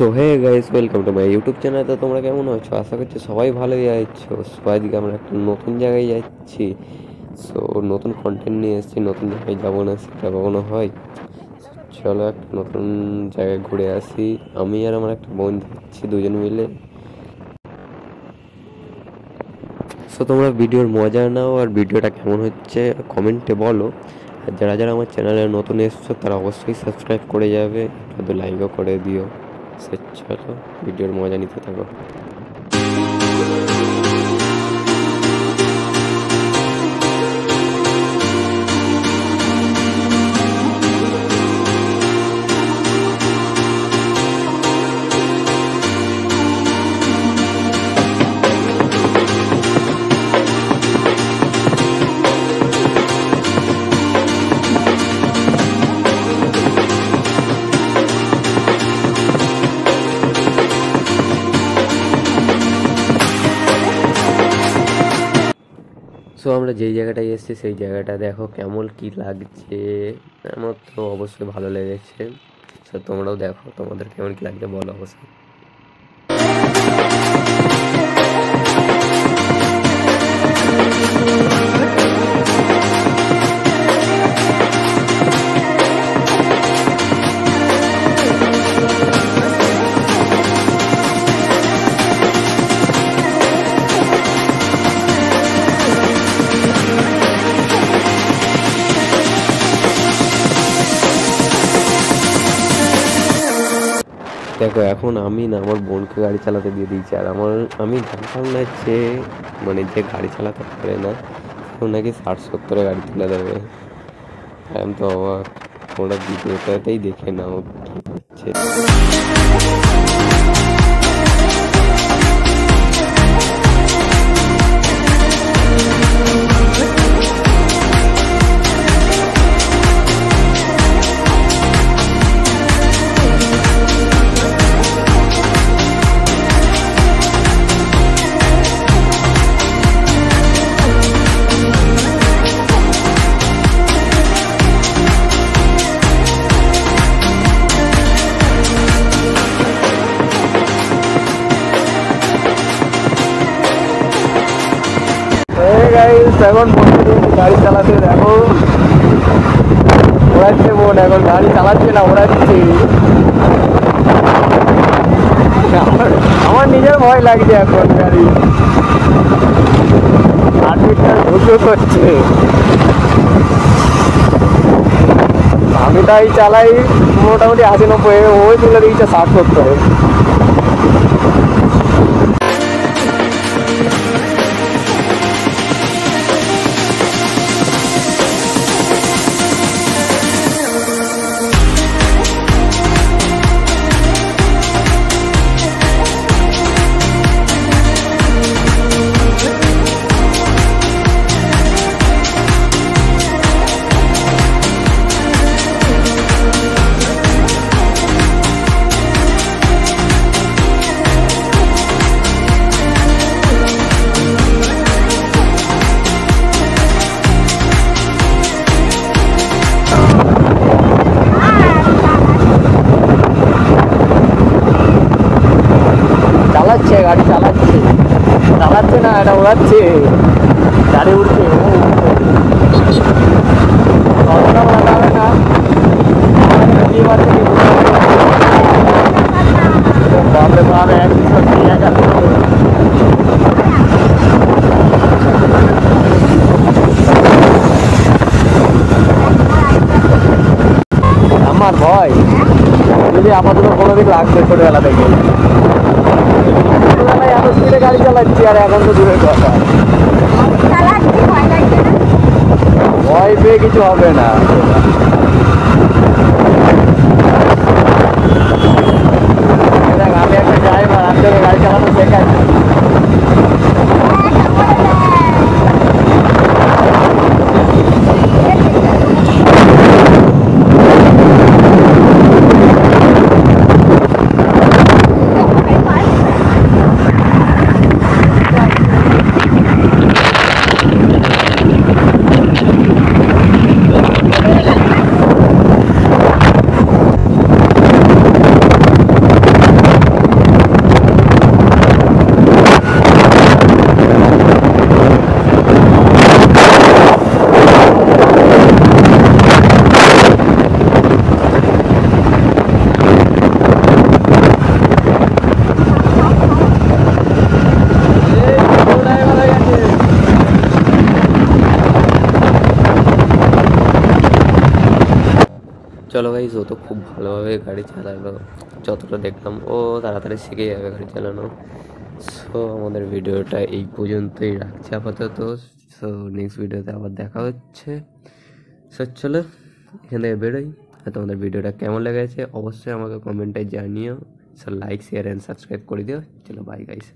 So hey guys, welcome to my YouTube channel. তো তোমরা কেমন আছো? আশা করছি সবাই ভালোই আছো। সো আজকে আমরা একটা নতুন জায়গায় যাচ্ছি। সো নতুন কন্টেন্ট নিয়ে এসেছি। নতুন জায়গায় যাবো না সেটা কখনো হয়? চলো একটা নতুন জায়গায় ঘুরে আসি। আমি আর আমার একটা বোন যাচ্ছি, দুজন মিলে। সো তোমরা ভিডিওর মজা নাও, আর ভিডিওটা কেমন হচ্ছে কমেন্টে বলো। আর যারা যারা আমার চ্যানেলে নতুন এসছো তারা অবশ্যই সাবস্ক্রাইব করে যাবে, একটু লাইকও করে দিও। সে চলো ভিডিওর মজা নিতে থাকো। সো আমরা যেই জায়গাটায় এসেছি সেই জায়গাটা দেখো কেমন কি লাগছে। আমার তো অবশ্যই ভালো লেগেছে। সো তোমরাও দেখো, তোমাদের কেমন কি লাগছে বলো অবশ্যই। দেখো এখন আমি না আমার বোনকে গাড়ি চালাতে দিয়ে দিয়েছি। আর আমি জানতাম না যে যে গাড়ি চালাতে পারে না ও নাকি 60-70 গাড়ি তুলে দেবে। আমি তো অবাক। ওরা ভিডিওটাতেই দেখে নাও কি হচ্ছে। এখন গাড়ি চালাতে দেখো, ওড়াচ্ছে বোন। এখন গাড়ি চালাচ্ছে না, ওড়াচ্ছে। আমার নিজের ভয় লাগছে এখন। গাড়ি হার্টবিটটা ঢুকো করছে। আমি তাই চালাই মোটামুটি 80-90, ওই তুলে দিয়েছে 60-70। চালাচ্ছে গাড়ি, চালাচ্ছে চালাচ্ছে না, এটা উড়াচ্ছে। গাড়ি উঠছে, হবে না। বাপরে বাপ, আমার ভয় যদি আপাতত কোনো দিক লাগবে ছোটবেলা থেকে। ছোটবেলায় এত স্পিডে গাড়ি চালাচ্ছি, আর এখন তো দূরের কথা। ভয় পেয়ে কিছু হবে না। আমি একটা ড্রাইভার, আমি তোকে গাড়ি চালানো শেখাচ্ছি। গাইস, ও তো খুব ভালোভাবে গাড়ি চালালো, যতটা দেখলাম ও তাড়াতাড়ি শিখে যাবে গাড়ি চালানো। সো আমাদের ভিডিওটা এই পর্যন্তই রাখছি আপাতত। সো নেক্সট ভিডিওতে আবার দেখা হচ্ছে। সো চলো এখান থেকে বেরোই। আর তোমাদের ভিডিওটা কেমন লেগেছে অবশ্যই আমাকে কমেন্টে জানিও। So like share and subscribe করে দিও। চলো বাই গাইস।